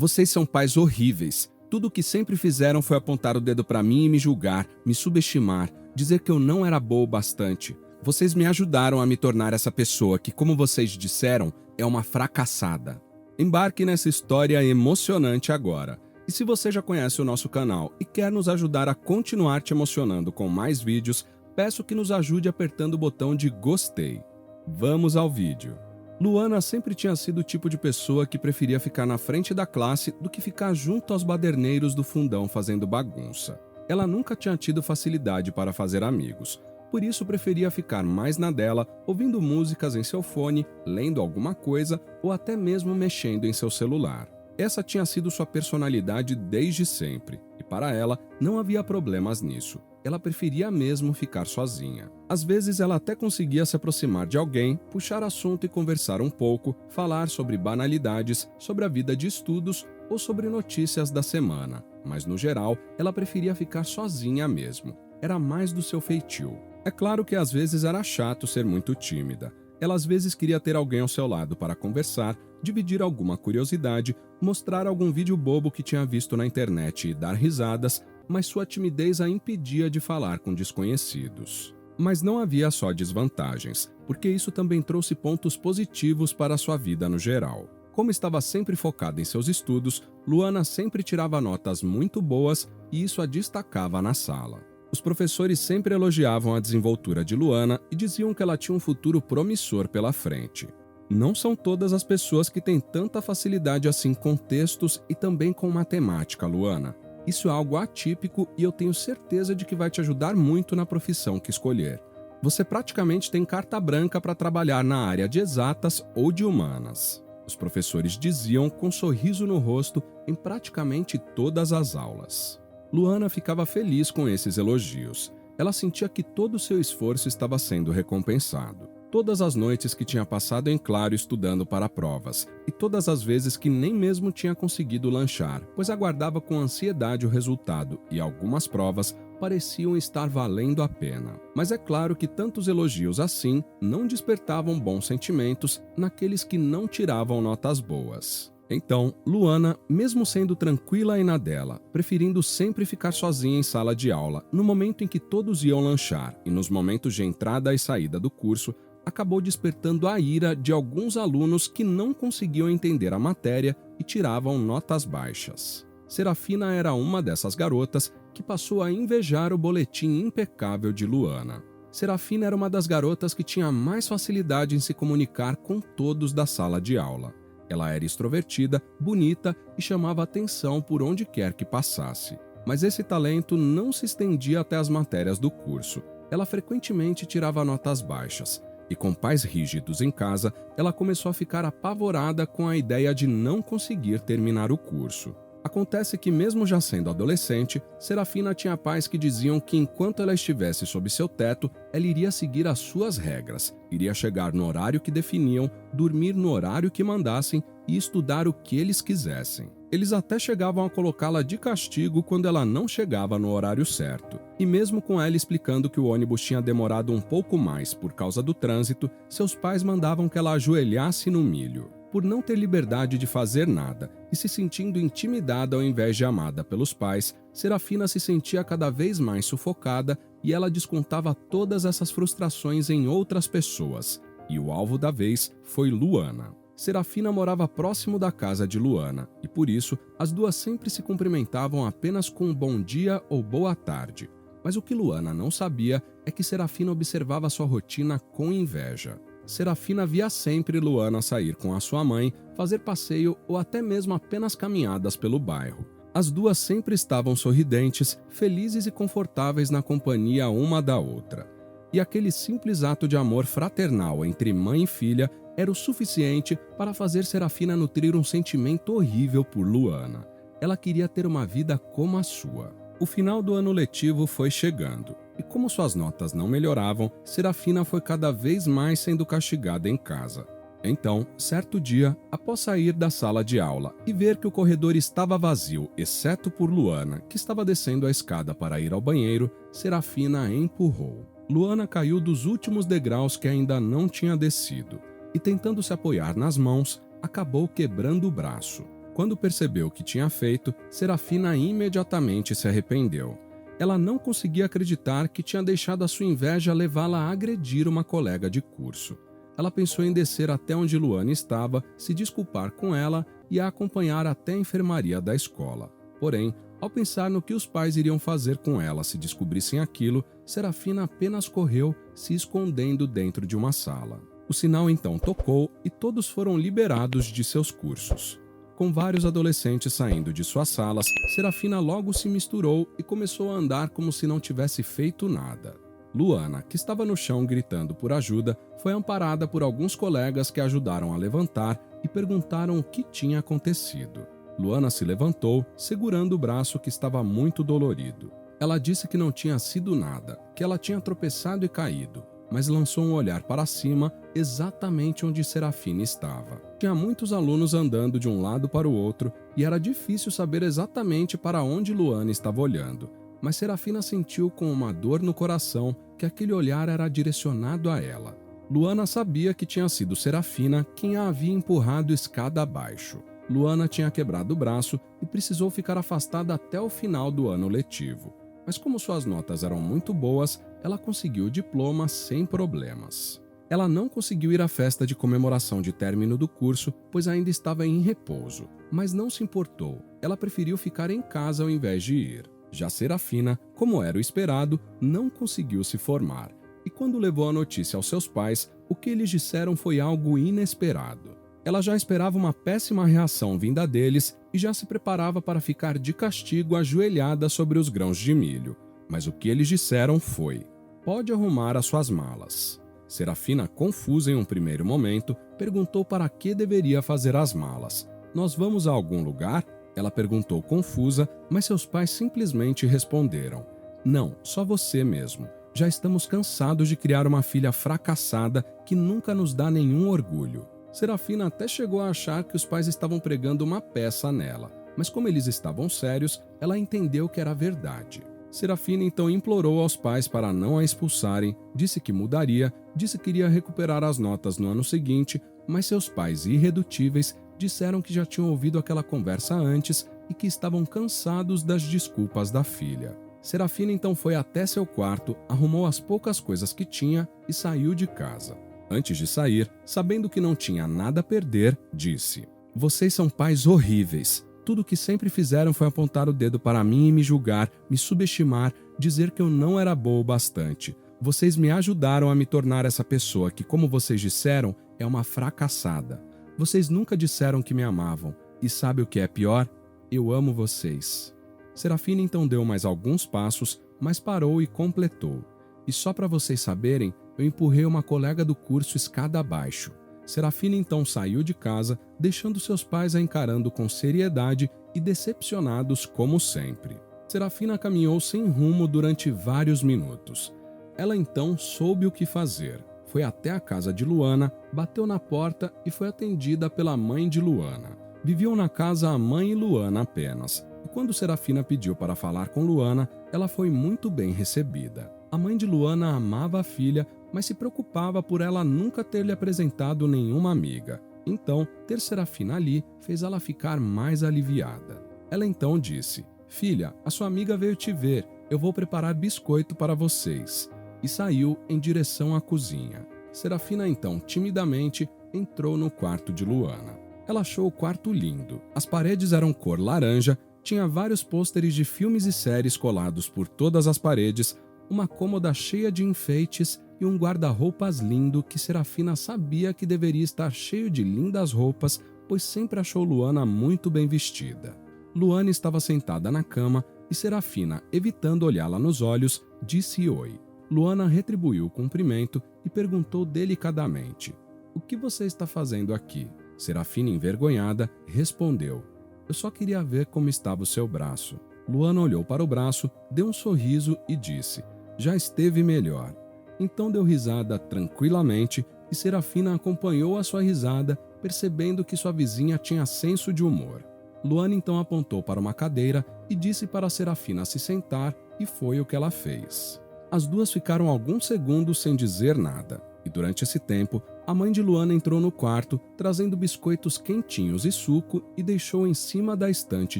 Vocês são pais horríveis. Tudo o que sempre fizeram foi apontar o dedo para mim e me julgar, me subestimar, dizer que eu não era boa o bastante. Vocês me ajudaram a me tornar essa pessoa que, como vocês disseram, é uma fracassada. Embarque nessa história emocionante agora. E se você já conhece o nosso canal e quer nos ajudar a continuar te emocionando com mais vídeos, peço que nos ajude apertando o botão de gostei. Vamos ao vídeo. Luana sempre tinha sido o tipo de pessoa que preferia ficar na frente da classe do que ficar junto aos baderneiros do fundão fazendo bagunça. Ela nunca tinha tido facilidade para fazer amigos, por isso preferia ficar mais na dela, ouvindo músicas em seu fone, lendo alguma coisa ou até mesmo mexendo em seu celular. Essa tinha sido sua personalidade desde sempre, e para ela não havia problemas nisso. Ela preferia mesmo ficar sozinha. Às vezes ela até conseguia se aproximar de alguém, puxar assunto e conversar um pouco, falar sobre banalidades, sobre a vida de estudos ou sobre notícias da semana. Mas no geral, ela preferia ficar sozinha mesmo. Era mais do seu feitio. É claro que às vezes era chato ser muito tímida. Ela às vezes queria ter alguém ao seu lado para conversar, dividir alguma curiosidade, mostrar algum vídeo bobo que tinha visto na internet e dar risadas, mas sua timidez a impedia de falar com desconhecidos. Mas não havia só desvantagens, porque isso também trouxe pontos positivos para sua vida no geral. Como estava sempre focada em seus estudos, Luana sempre tirava notas muito boas e isso a destacava na sala. Os professores sempre elogiavam a desenvoltura de Luana e diziam que ela tinha um futuro promissor pela frente. Não são todas as pessoas que têm tanta facilidade assim com textos e também com matemática, Luana. Isso é algo atípico e eu tenho certeza de que vai te ajudar muito na profissão que escolher. Você praticamente tem carta branca para trabalhar na área de exatas ou de humanas. Os professores diziam com um sorriso no rosto em praticamente todas as aulas. Luana ficava feliz com esses elogios. Ela sentia que todo o seu esforço estava sendo recompensado. Todas as noites que tinha passado em claro estudando para provas, e todas as vezes que nem mesmo tinha conseguido lanchar, pois aguardava com ansiedade o resultado, e algumas provas pareciam estar valendo a pena. Mas é claro que tantos elogios assim não despertavam bons sentimentos naqueles que não tiravam notas boas. Então, Luana, mesmo sendo tranquila e na dela, preferindo sempre ficar sozinha em sala de aula, no momento em que todos iam lanchar e nos momentos de entrada e saída do curso, acabou despertando a ira de alguns alunos que não conseguiam entender a matéria e tiravam notas baixas. Serafina era uma dessas garotas que passou a invejar o boletim impecável de Luana. Serafina era uma das garotas que tinha mais facilidade em se comunicar com todos da sala de aula. Ela era extrovertida, bonita e chamava atenção por onde quer que passasse. Mas esse talento não se estendia até as matérias do curso. Ela frequentemente tirava notas baixas. E com pais rígidos em casa, ela começou a ficar apavorada com a ideia de não conseguir terminar o curso. Acontece que, mesmo já sendo adolescente, Serafina tinha pais que diziam que enquanto ela estivesse sob seu teto, ela iria seguir as suas regras, iria chegar no horário que definiam, dormir no horário que mandassem e estudar o que eles quisessem. Eles até chegavam a colocá-la de castigo quando ela não chegava no horário certo. E mesmo com ela explicando que o ônibus tinha demorado um pouco mais por causa do trânsito, seus pais mandavam que ela ajoelhasse no milho. Por não ter liberdade de fazer nada e se sentindo intimidada ao invés de amada pelos pais, Serafina se sentia cada vez mais sufocada e ela descontava todas essas frustrações em outras pessoas. E o alvo da vez foi Luana. Serafina morava próximo da casa de Luana e, por isso, as duas sempre se cumprimentavam apenas com um bom dia ou boa tarde. Mas o que Luana não sabia é que Serafina observava sua rotina com inveja. Serafina via sempre Luana sair com a sua mãe, fazer passeio ou até mesmo apenas caminhadas pelo bairro. As duas sempre estavam sorridentes, felizes e confortáveis na companhia uma da outra. E aquele simples ato de amor fraternal entre mãe e filha era o suficiente para fazer Serafina nutrir um sentimento horrível por Luana. Ela queria ter uma vida como a sua. O final do ano letivo foi chegando, e como suas notas não melhoravam, Serafina foi cada vez mais sendo castigada em casa. Então, certo dia, após sair da sala de aula e ver que o corredor estava vazio, exceto por Luana, que estava descendo a escada para ir ao banheiro, Serafina a empurrou. Luana caiu dos últimos degraus que ainda não tinha descido, e tentando se apoiar nas mãos, acabou quebrando o braço. Quando percebeu o que tinha feito, Serafina imediatamente se arrependeu. Ela não conseguia acreditar que tinha deixado a sua inveja levá-la a agredir uma colega de curso. Ela pensou em descer até onde Luana estava, se desculpar com ela e a acompanhar até a enfermaria da escola. Porém, ao pensar no que os pais iriam fazer com ela se descobrissem aquilo, Serafina apenas correu, se escondendo dentro de uma sala. O sinal então tocou e todos foram liberados de seus cursos. Com vários adolescentes saindo de suas salas, Serafina logo se misturou e começou a andar como se não tivesse feito nada. Luana, que estava no chão gritando por ajuda, foi amparada por alguns colegas que a ajudaram a levantar e perguntaram o que tinha acontecido. Luana se levantou, segurando o braço que estava muito dolorido. Ela disse que não tinha sido nada, que ela tinha tropeçado e caído, mas lançou um olhar para cima, exatamente onde Serafina estava. Tinha muitos alunos andando de um lado para o outro e era difícil saber exatamente para onde Luana estava olhando, mas Serafina sentiu com uma dor no coração que aquele olhar era direcionado a ela. Luana sabia que tinha sido Serafina quem a havia empurrado escada abaixo. Luana tinha quebrado o braço e precisou ficar afastada até o final do ano letivo. Mas como suas notas eram muito boas, ela conseguiu o diploma sem problemas. Ela não conseguiu ir à festa de comemoração de término do curso, pois ainda estava em repouso, mas não se importou. Ela preferiu ficar em casa ao invés de ir. Já Serafina, como era o esperado, não conseguiu se formar. E quando levou a notícia aos seus pais, o que eles disseram foi algo inesperado. Ela já esperava uma péssima reação vinda deles e já se preparava para ficar de castigo ajoelhada sobre os grãos de milho. Mas o que eles disseram foi: "Pode arrumar as suas malas." Serafina, confusa em um primeiro momento, perguntou para que deveria fazer as malas. "Nós vamos a algum lugar?" Ela perguntou confusa, mas seus pais simplesmente responderam: "Não, só você mesmo. Já estamos cansados de criar uma filha fracassada que nunca nos dá nenhum orgulho." Serafina até chegou a achar que os pais estavam pregando uma peça nela, mas como eles estavam sérios, ela entendeu que era verdade. Serafina então implorou aos pais para não a expulsarem, disse que mudaria, disse que iria recuperar as notas no ano seguinte, mas seus pais irredutíveis disseram que já tinham ouvido aquela conversa antes e que estavam cansados das desculpas da filha. Serafina então foi até seu quarto, arrumou as poucas coisas que tinha e saiu de casa. Antes de sair, sabendo que não tinha nada a perder, disse: "Vocês são pais horríveis. Tudo o que sempre fizeram foi apontar o dedo para mim e me julgar, me subestimar, dizer que eu não era boa o bastante. Vocês me ajudaram a me tornar essa pessoa que, como vocês disseram, é uma fracassada. Vocês nunca disseram que me amavam. E sabe o que é pior? Eu amo vocês." Serafina então deu mais alguns passos, mas parou e completou: "E só para vocês saberem, eu empurrei uma colega do curso escada abaixo." Serafina então saiu de casa, deixando seus pais a encarando com seriedade e decepcionados como sempre. Serafina caminhou sem rumo durante vários minutos. Ela então soube o que fazer. Foi até a casa de Luana, bateu na porta e foi atendida pela mãe de Luana. Viviam na casa a mãe e Luana apenas. E quando Serafina pediu para falar com Luana, ela foi muito bem recebida. A mãe de Luana amava a filha, mas se preocupava por ela nunca ter lhe apresentado nenhuma amiga. Então, ter Serafina ali fez ela ficar mais aliviada. Ela então disse: "Filha, a sua amiga veio te ver. Eu vou preparar biscoito para vocês." E saiu em direção à cozinha. Serafina então, timidamente, entrou no quarto de Luana. Ela achou o quarto lindo. As paredes eram cor laranja, tinha vários pôsteres de filmes e séries colados por todas as paredes, uma cômoda cheia de enfeites e um guarda-roupas lindo que Serafina sabia que deveria estar cheio de lindas roupas, pois sempre achou Luana muito bem vestida. Luana estava sentada na cama e Serafina, evitando olhá-la nos olhos, disse oi. Luana retribuiu o cumprimento e perguntou delicadamente: "O que você está fazendo aqui?" Serafina, envergonhada, respondeu: "Eu só queria ver como estava o seu braço." Luana olhou para o braço, deu um sorriso e disse: "Já esteve melhor." Então deu risada tranquilamente e Serafina acompanhou a sua risada, percebendo que sua vizinha tinha senso de humor. Luana então apontou para uma cadeira e disse para Serafina se sentar, e foi o que ela fez. As duas ficaram alguns segundos sem dizer nada. E durante esse tempo, a mãe de Luana entrou no quarto, trazendo biscoitos quentinhos e suco e deixou em cima da estante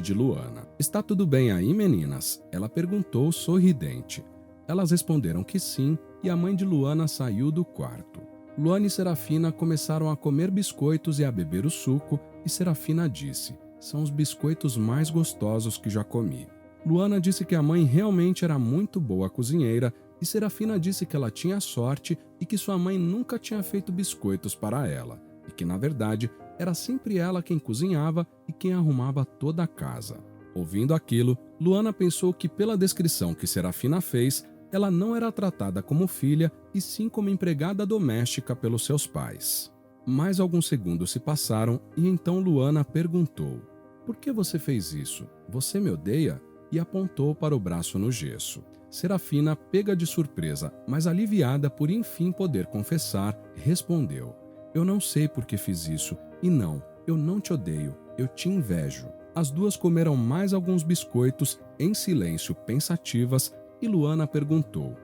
de Luana. "Está tudo bem aí, meninas?" ela perguntou sorridente. Elas responderam que sim e a mãe de Luana saiu do quarto. Luana e Serafina começaram a comer biscoitos e a beber o suco e Serafina disse: "São os biscoitos mais gostosos que já comi." Luana disse que a mãe realmente era muito boa cozinheira e Serafina disse que ela tinha sorte e que sua mãe nunca tinha feito biscoitos para ela, e que, na verdade, era sempre ela quem cozinhava e quem arrumava toda a casa. Ouvindo aquilo, Luana pensou que, pela descrição que Serafina fez, ela não era tratada como filha e sim como empregada doméstica pelos seus pais. Mais alguns segundos se passaram e então Luana perguntou: "Por que você fez isso? Você me odeia?" e apontou para o braço no gesso. Serafina, pega de surpresa, mas aliviada por enfim poder confessar, respondeu: "Eu não sei por que fiz isso, e não, eu não te odeio, eu te invejo." As duas comeram mais alguns biscoitos, em silêncio, pensativas, e Luana perguntou: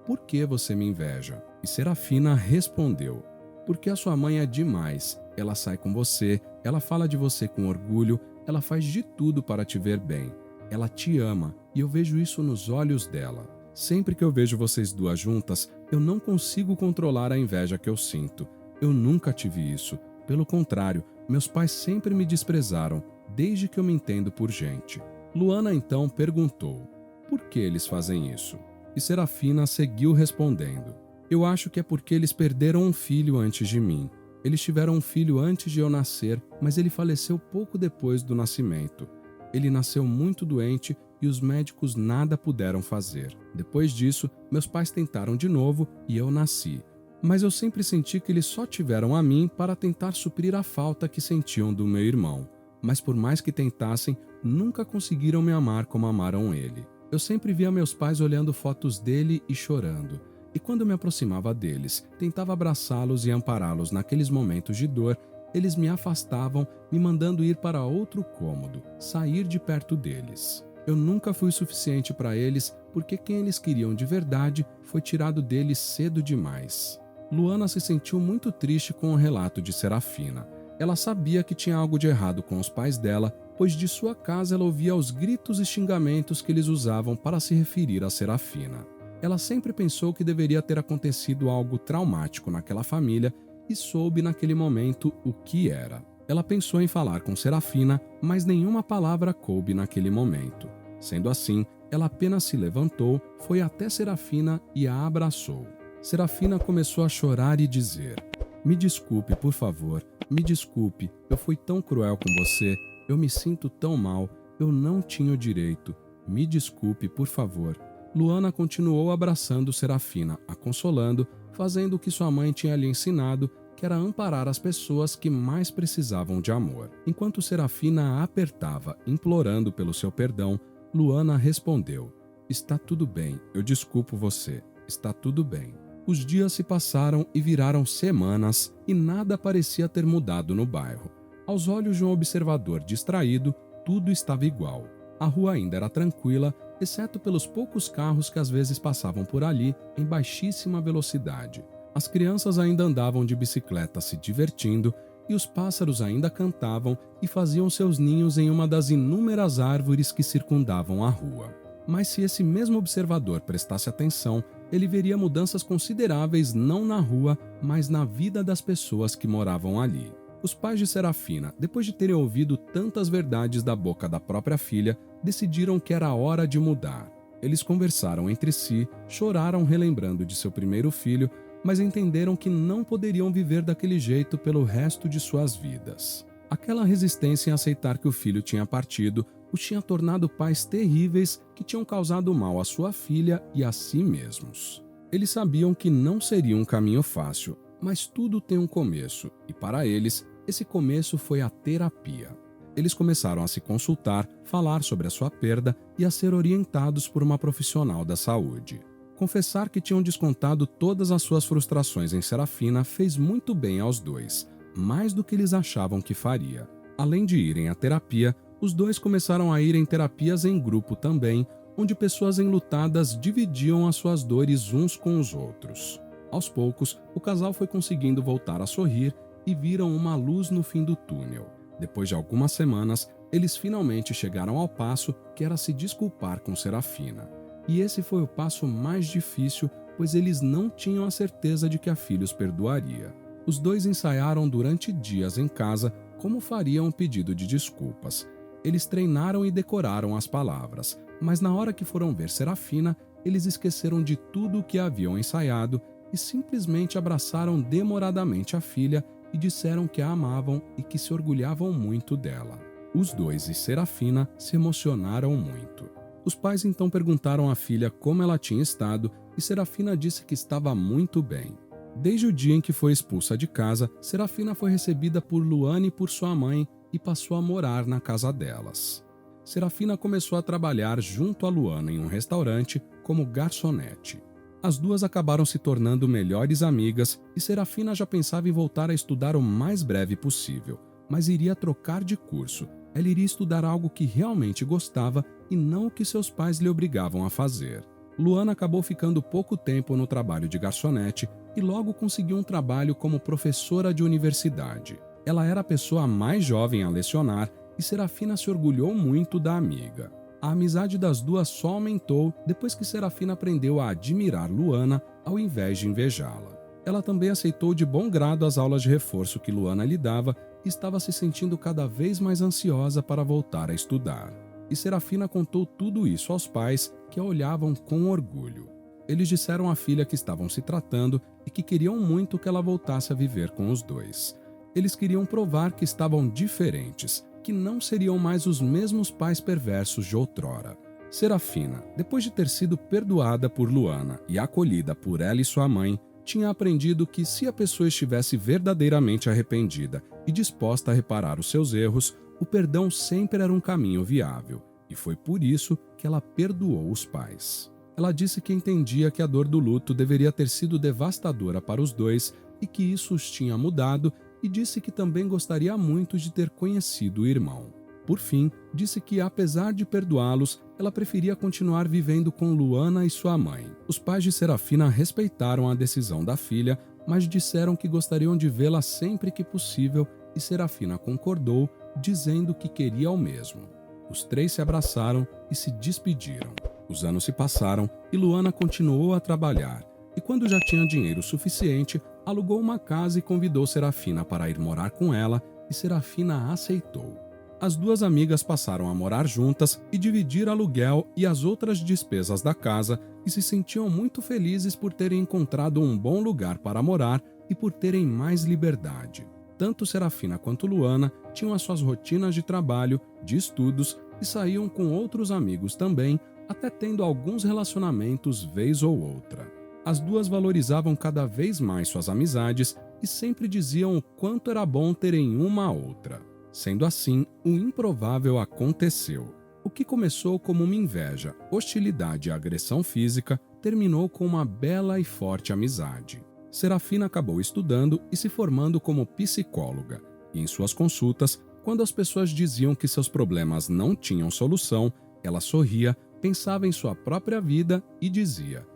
"Por que você me inveja?" E Serafina respondeu: "Porque a sua mãe é demais, ela sai com você, ela fala de você com orgulho, ela faz de tudo para te ver bem. Ela te ama e eu vejo isso nos olhos dela. Sempre que eu vejo vocês duas juntas, eu não consigo controlar a inveja que eu sinto. Eu nunca tive isso. Pelo contrário, meus pais sempre me desprezaram, desde que eu me entendo por gente." Luana então perguntou: "Por que eles fazem isso?" E Serafina seguiu respondendo: "Eu acho que é porque eles perderam um filho antes de mim. Eles tiveram um filho antes de eu nascer, mas ele faleceu pouco depois do nascimento. Ele nasceu muito doente e os médicos nada puderam fazer. Depois disso, meus pais tentaram de novo e eu nasci. Mas eu sempre senti que eles só tiveram a mim para tentar suprir a falta que sentiam do meu irmão. Mas por mais que tentassem, nunca conseguiram me amar como amaram ele. Eu sempre via meus pais olhando fotos dele e chorando. E quando me aproximava deles, tentava abraçá-los e ampará-los naqueles momentos de dor, eles me afastavam, me mandando ir para outro cômodo, sair de perto deles. Eu nunca fui suficiente para eles, porque quem eles queriam de verdade foi tirado deles cedo demais." Luana se sentiu muito triste com o relato de Serafina. Ela sabia que tinha algo de errado com os pais dela, pois de sua casa ela ouvia os gritos e xingamentos que eles usavam para se referir a Serafina. Ela sempre pensou que deveria ter acontecido algo traumático naquela família e soube naquele momento o que era. Ela pensou em falar com Serafina, mas nenhuma palavra coube naquele momento. Sendo assim, ela apenas se levantou, foi até Serafina e a abraçou. Serafina começou a chorar e dizer: "Me desculpe, por favor, me desculpe, eu fui tão cruel com você, eu me sinto tão mal, eu não tinha o direito, me desculpe, por favor." Luana continuou abraçando Serafina, a consolando, fazendo o que sua mãe tinha lhe ensinado, que era amparar as pessoas que mais precisavam de amor. Enquanto Serafina a apertava, implorando pelo seu perdão, Luana respondeu: "Está tudo bem, eu desculpo você, está tudo bem." Os dias se passaram e viraram semanas e nada parecia ter mudado no bairro. Aos olhos de um observador distraído, tudo estava igual. A rua ainda era tranquila, exceto pelos poucos carros que às vezes passavam por ali em baixíssima velocidade. As crianças ainda andavam de bicicleta se divertindo e os pássaros ainda cantavam e faziam seus ninhos em uma das inúmeras árvores que circundavam a rua. Mas se esse mesmo observador prestasse atenção, ele veria mudanças consideráveis não na rua, mas na vida das pessoas que moravam ali. Os pais de Serafina, depois de terem ouvido tantas verdades da boca da própria filha, decidiram que era hora de mudar. Eles conversaram entre si, choraram relembrando de seu primeiro filho, mas entenderam que não poderiam viver daquele jeito pelo resto de suas vidas. Aquela resistência em aceitar que o filho tinha partido os tinha tornado pais terríveis que tinham causado mal à sua filha e a si mesmos. Eles sabiam que não seria um caminho fácil, mas tudo tem um começo, e para eles, esse começo foi a terapia. Eles começaram a se consultar, falar sobre a sua perda e a ser orientados por uma profissional da saúde. Confessar que tinham descontado todas as suas frustrações em Serafina fez muito bem aos dois, mais do que eles achavam que faria. Além de irem à terapia, os dois começaram a ir em terapias em grupo também, onde pessoas enlutadas dividiam as suas dores uns com os outros. Aos poucos, o casal foi conseguindo voltar a sorrir e viram uma luz no fim do túnel. Depois de algumas semanas, eles finalmente chegaram ao passo que era se desculpar com Serafina. E esse foi o passo mais difícil, pois eles não tinham a certeza de que a filha os perdoaria. Os dois ensaiaram durante dias em casa como fariam um pedido de desculpas. Eles treinaram e decoraram as palavras, mas na hora que foram ver Serafina, eles esqueceram de tudo o que haviam ensaiado e simplesmente abraçaram demoradamente a filha e disseram que a amavam e que se orgulhavam muito dela. Os dois e Serafina se emocionaram muito. Os pais então perguntaram à filha como ela tinha estado e Serafina disse que estava muito bem. Desde o dia em que foi expulsa de casa, Serafina foi recebida por Luana e por sua mãe e passou a morar na casa delas. Serafina começou a trabalhar junto a Luana em um restaurante como garçonete. As duas acabaram se tornando melhores amigas e Serafina já pensava em voltar a estudar o mais breve possível, mas iria trocar de curso. Ela iria estudar algo que realmente gostava e não o que seus pais lhe obrigavam a fazer. Luana acabou ficando pouco tempo no trabalho de garçonete e logo conseguiu um trabalho como professora de universidade. Ela era a pessoa mais jovem a lecionar e Serafina se orgulhou muito da amiga. A amizade das duas só aumentou depois que Serafina aprendeu a admirar Luana ao invés de invejá-la. Ela também aceitou de bom grado as aulas de reforço que Luana lhe dava e estava se sentindo cada vez mais ansiosa para voltar a estudar. E Serafina contou tudo isso aos pais, que a olhavam com orgulho. Eles disseram à filha que estavam se tratando e que queriam muito que ela voltasse a viver com os dois. Eles queriam provar que estavam diferentes, que não seriam mais os mesmos pais perversos de outrora. Serafina, depois de ter sido perdoada por Luana e acolhida por ela e sua mãe, tinha aprendido que se a pessoa estivesse verdadeiramente arrependida e disposta a reparar os seus erros, o perdão sempre era um caminho viável, e foi por isso que ela perdoou os pais. Ela disse que entendia que a dor do luto deveria ter sido devastadora para os dois e que isso os tinha mudado, e disse que também gostaria muito de ter conhecido o irmão. Por fim, disse que, apesar de perdoá-los, ela preferia continuar vivendo com Luana e sua mãe. Os pais de Serafina respeitaram a decisão da filha, mas disseram que gostariam de vê-la sempre que possível e Serafina concordou, dizendo que queria o mesmo. Os três se abraçaram e se despediram. Os anos se passaram e Luana continuou a trabalhar, e quando já tinha dinheiro suficiente, alugou uma casa e convidou Serafina para ir morar com ela, e Serafina aceitou. As duas amigas passaram a morar juntas e dividir aluguel e as outras despesas da casa e se sentiam muito felizes por terem encontrado um bom lugar para morar e por terem mais liberdade. Tanto Serafina quanto Luana tinham as suas rotinas de trabalho, de estudos e saíam com outros amigos também, até tendo alguns relacionamentos vez ou outra. As duas valorizavam cada vez mais suas amizades e sempre diziam o quanto era bom terem uma a outra. Sendo assim, o improvável aconteceu. O que começou como uma inveja, hostilidade e agressão física terminou com uma bela e forte amizade. Serafina acabou estudando e se formando como psicóloga, e em suas consultas, quando as pessoas diziam que seus problemas não tinham solução, ela sorria, pensava em sua própria vida e dizia: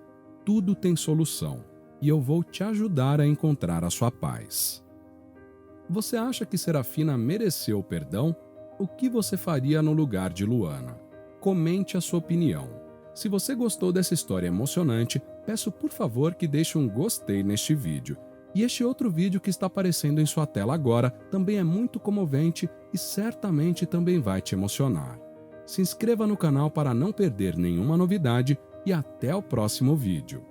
"Tudo tem solução, e eu vou te ajudar a encontrar a sua paz." Você acha que Serafina mereceu o perdão? O que você faria no lugar de Luana? Comente a sua opinião. Se você gostou dessa história emocionante, peço por favor que deixe um gostei neste vídeo. E este outro vídeo que está aparecendo em sua tela agora também é muito comovente e certamente também vai te emocionar. Se inscreva no canal para não perder nenhuma novidade e até o próximo vídeo.